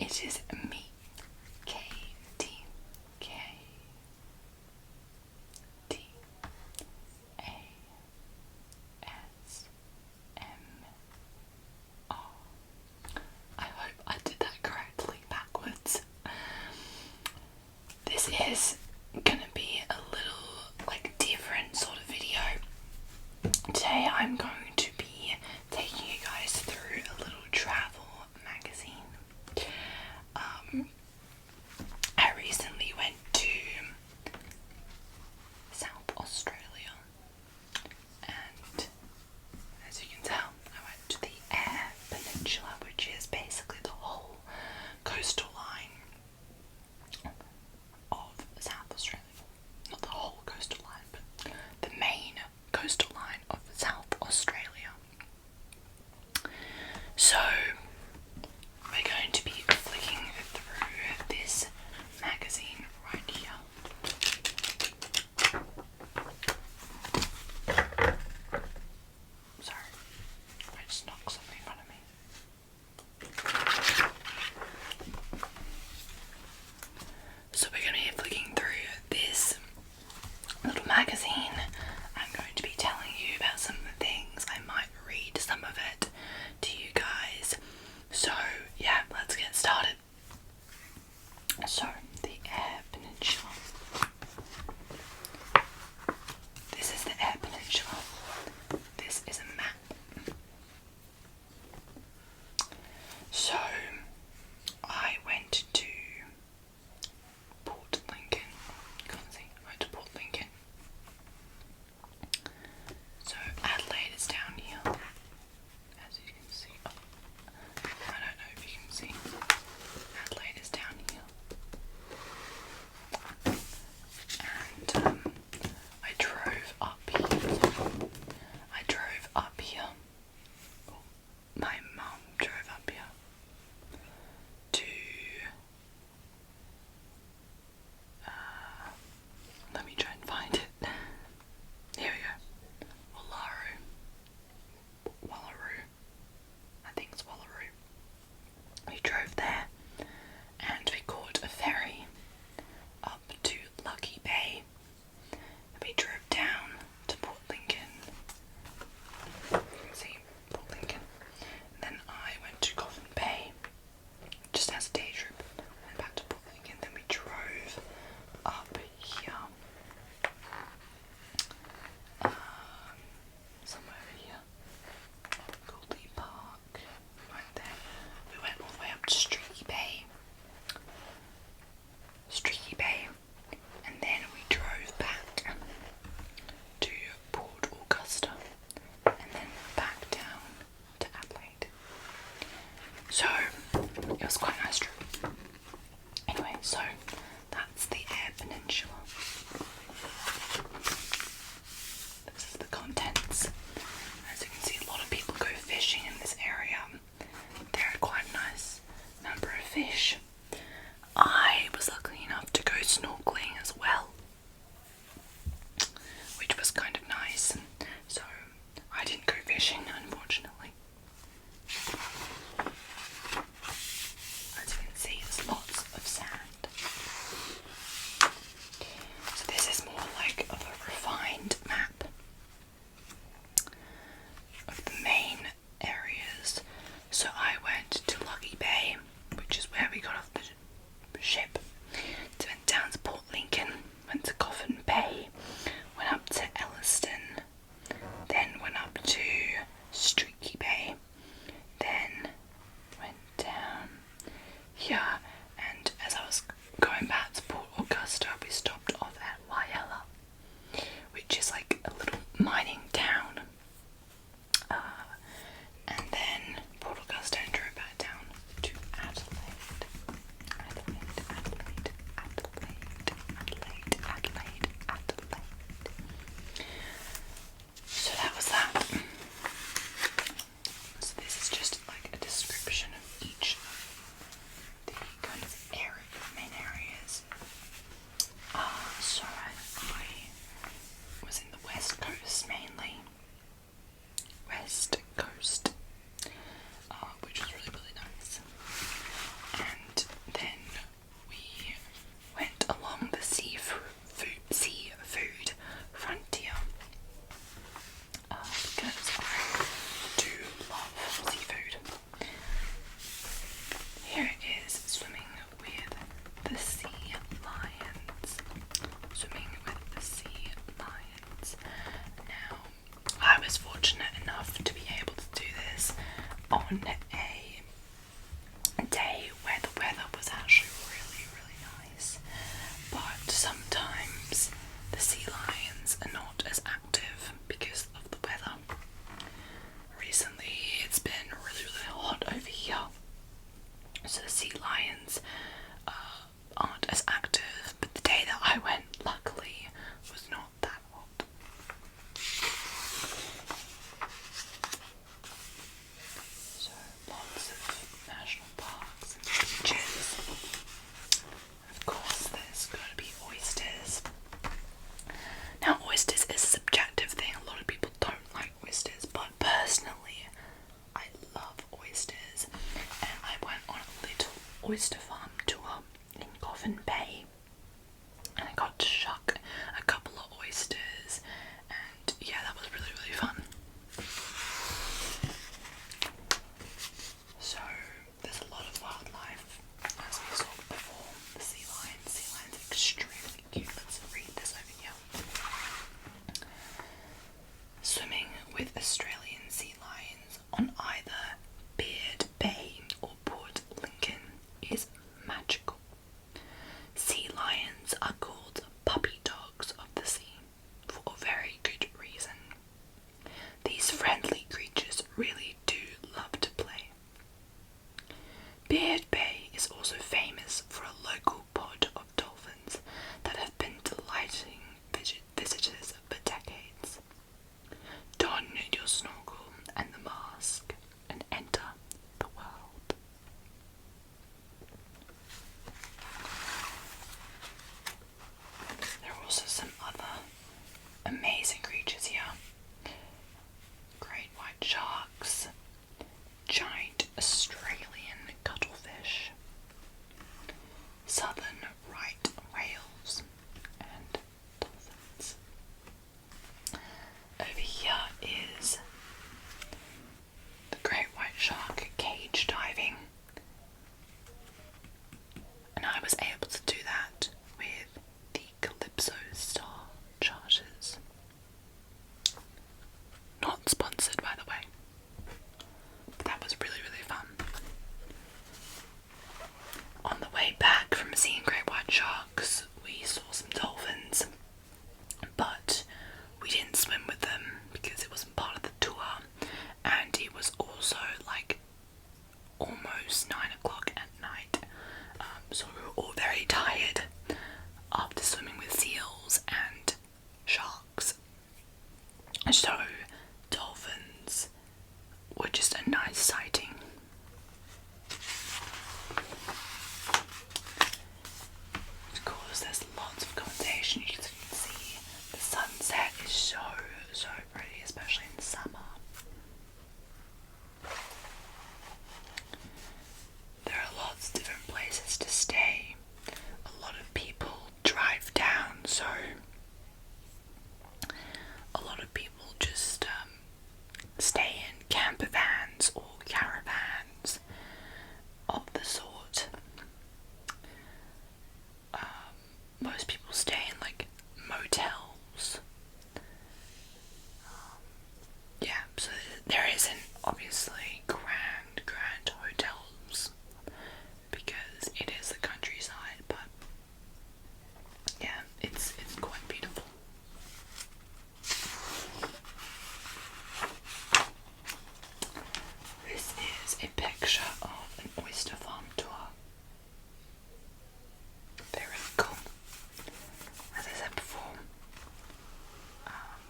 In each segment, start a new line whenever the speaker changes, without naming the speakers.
It is me. K-T-K-T-A-S-M-R. I hope I did that correctly backwards. This is gonna be a little different sort of video. Today I'm going to be taking you guys through a little travel magazine. I recently went to South Australia, and as you can tell, I went to the Eyre Peninsula, which is basically the whole coastal line of South Australia. Not the whole coastal line, but the main coastal line of South Australia. So, we're going to be flicking through this magazine right here. Sorry, I just knocked something in front of me. So we're going to be flicking through this little magazine. I'm going to be telling you about some of the things. I might read some of it to you guys. So yeah, let's get started. So, the Eyre Peninsula. This is the Eyre Peninsula. This is a map. So, I went to Port Lincoln. You can't see. I went to Port Lincoln. So, Adelaide is down here. As you can see. Oh, I don't know if you can see. on a day where the weather was actually really, really nice, but sometimes the sea lions are not as active because of the weather. Recently it's been really, really hot over here, so the sea lions aren't as active, but the day that I went, luckily, was not that hot. So lots of national parks and beaches. Of course there's got to be oysters. Now oysters is a subjective thing, a lot of people don't like oysters, but personally I love oysters, and I went on a little oyster farm tour in Coffin Bay, and I got to shuck a couple of oysters, and yeah, that was really, really fun. So there's a lot of wildlife, as we saw before. The sea lions. Sea lions are extremely cute. Let's read this over here. Swimming with Australian sea lions on either Beard Bay or Port Lincoln is magical. Sea lions are called puppy dogs of the sea for a very good reason. These friendly creatures really do love to play. Beard Bay is also famous for a local pod of dolphins that have been delighting visitors for decades. Don your snorkel and the mask and enter the world. There are also some other amazing creatures here. Great white sharks, giant Australian cuttlefish, southern right whales, and dolphins. Over here is the great white shark cage diving, and I was able to do that with the Calypso Star charters. Not sponsored, by the way, but that was really, really fun. On the way back from seeing great white sharks, we saw some dolphins, but we didn't swim with them because it wasn't part of the tour, and it was also like almost 9 o'clock at night, so we were all very tired after swimming with seals and sharks. So dolphins were just a nice sighting. Of course, there's lots of accommodation. You can see the sunset is so, so pretty, especially in summer. There are lots of different places to stay. A lot of people drive down, so a lot of people just stay in camper vans or caravans of the sort. Most people stay in like motels. Yeah, so there isn't obviously grand hotels because it is the countryside, but yeah, it's quite beautiful. This is a picture of an oyster farm tour. They're really cool. As I said before,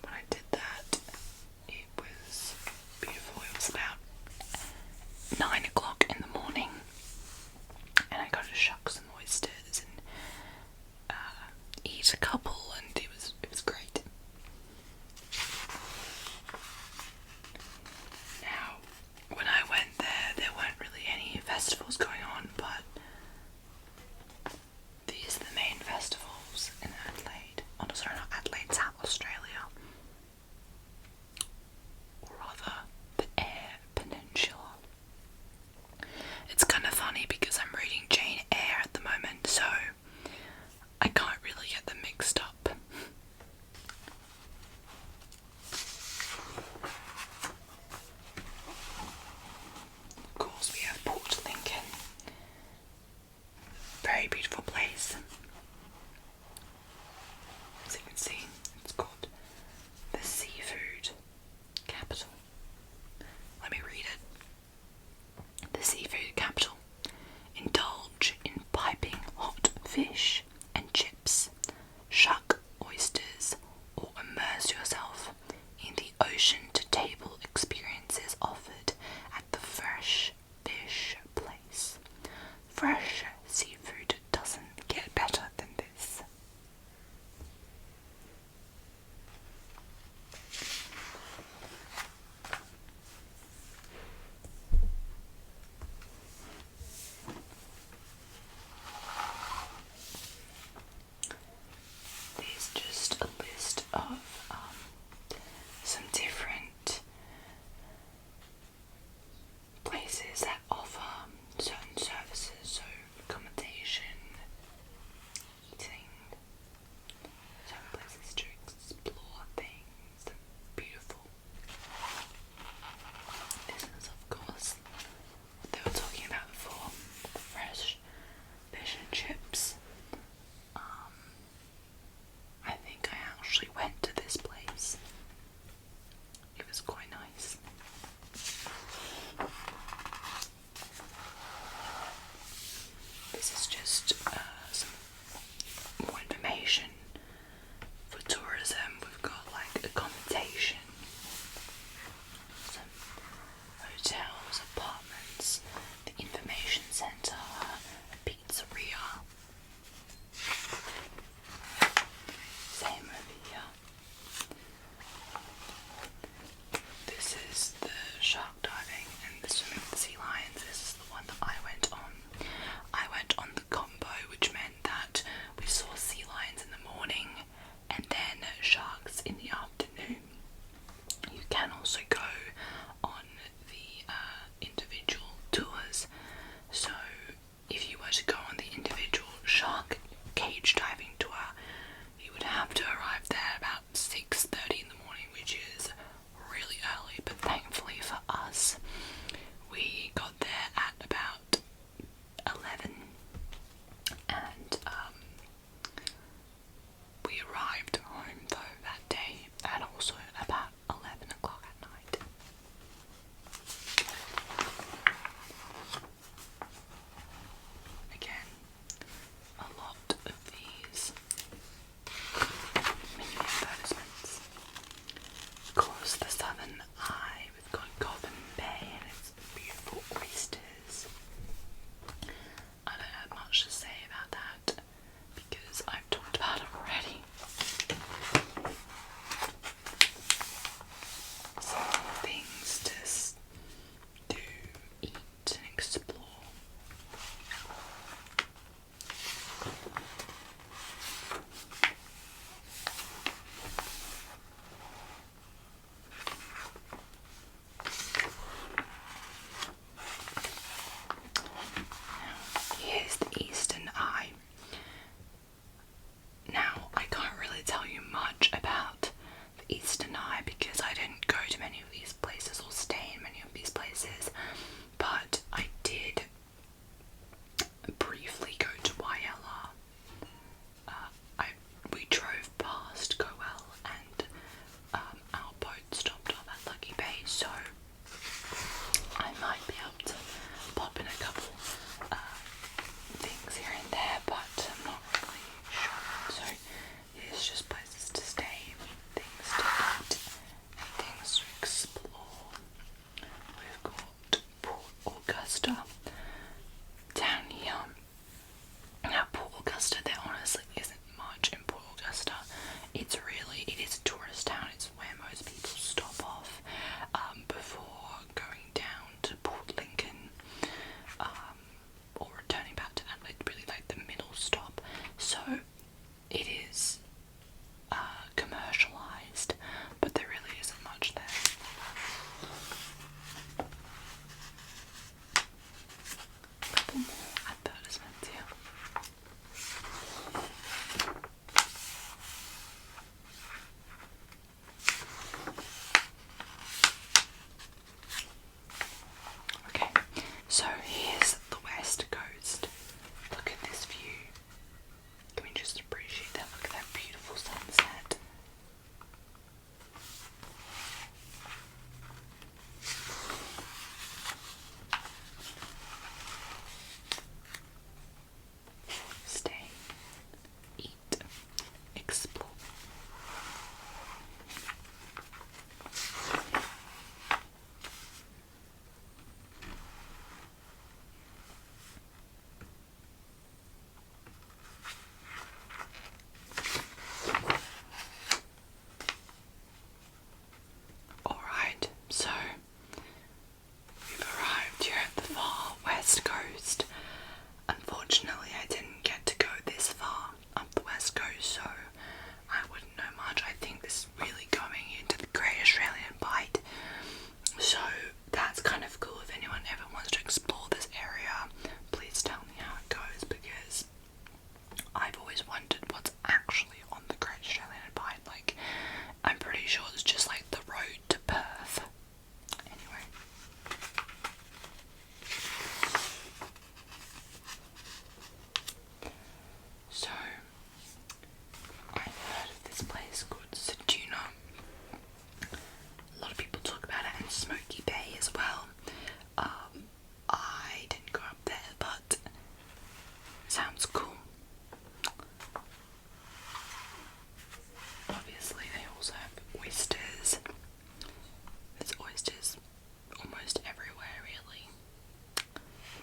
when I did that, it was beautiful. It was about places that offer certain services, so accommodation, eating, certain places to explore things, beautiful. This is of course what they were talking about before, the fresh fish and chips. I think I actually went to this place. It was quite nice. This is just some more information for tourism. We've got like accommodation, some hotels, apartments, the information centre, a pizzeria. Same over here. This is the shark diving and the swimming with the sea lions. This is the one that I went on. I went on the combo, which meant that we saw sea lions in the morning and then sharks in the afternoon. You can also go on the individual tours. So if you were to go on the individual shark cage diving tour, you would have to arrive there about 6:30 in the morning, which is really early, but thankfully for us, we got there at about 11, and we arrived home though that day at also about 11 o'clock at night. Again, a lot of these mini advertisements. Of course, the Southern Eye, we've got Gotham Bay and its beautiful oysters. I don't have much to say about that because I've talked about it already. Some things to do, eat and explore. Here's the Eastern Eye. Now, I can't really tell you much about the Eastern Eye because I didn't go to many of these places or stay in many of these places, but I did briefly go to Whyalla. We drove past Cowell and our boat stopped off at Lucky Bay, so I might be able to pop in a couple things here and there, but I'm not really sure. So here's just places to stay, things to eat, and things to explore. We've got Port Augusta down here. Now Port Augusta, there honestly isn't much in Port Augusta. It is a tourist town. It's where most people stop off before going down to Port as well. I didn't go up there, but sounds cool. Obviously, they also have oysters. There's oysters almost everywhere, really,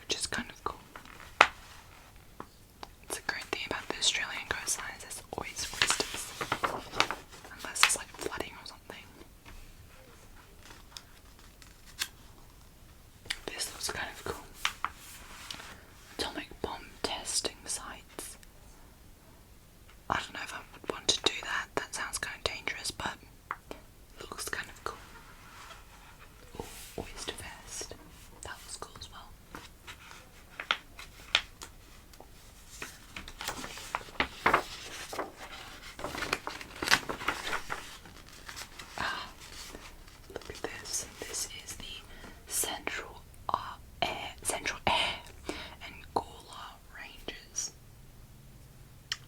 which is kind of cool. It's a great thing about the Australian coastline is there's always oysters, unless it's like flooding or something. This looks kind of cool. Atomic bomb testing sites. I don't know if I would want to do that. That sounds kind of dangerous, but looks kind of cool. Ooh, Oyster Fest. That was cool as well. Look at this. This is the Central Eyre and Gawler ranges.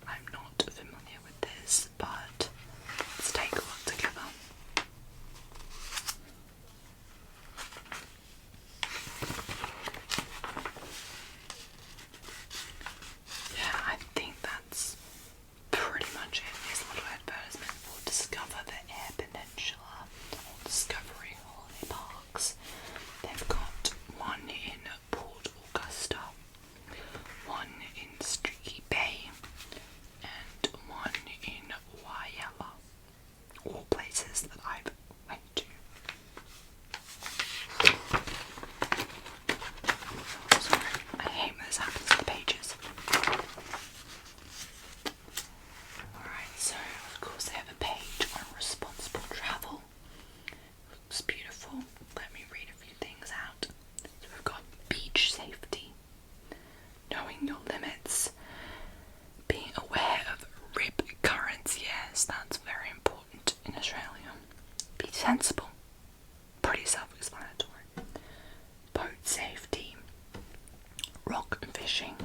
I'm not familiar with this, but let's take a look together. Yeah, I think that's pretty much it. There's a little advertisement for Discover the Eyre Peninsula or Discovery Holiday Parks. They've got one in Port Augusta, one in Streaky Bay, and one in Wyalla. All places that I've went to. Sorry, I hate when this happens to the pages. Alright, so of course they have a page on responsible travel. Looks beautiful. Let me read a few things out. So we've got beach safety, knowing your limits, being aware of rip currents. Yes, that's very important in Australia. Be sensible. Pretty self-explanatory. Boat safety, rock fishing,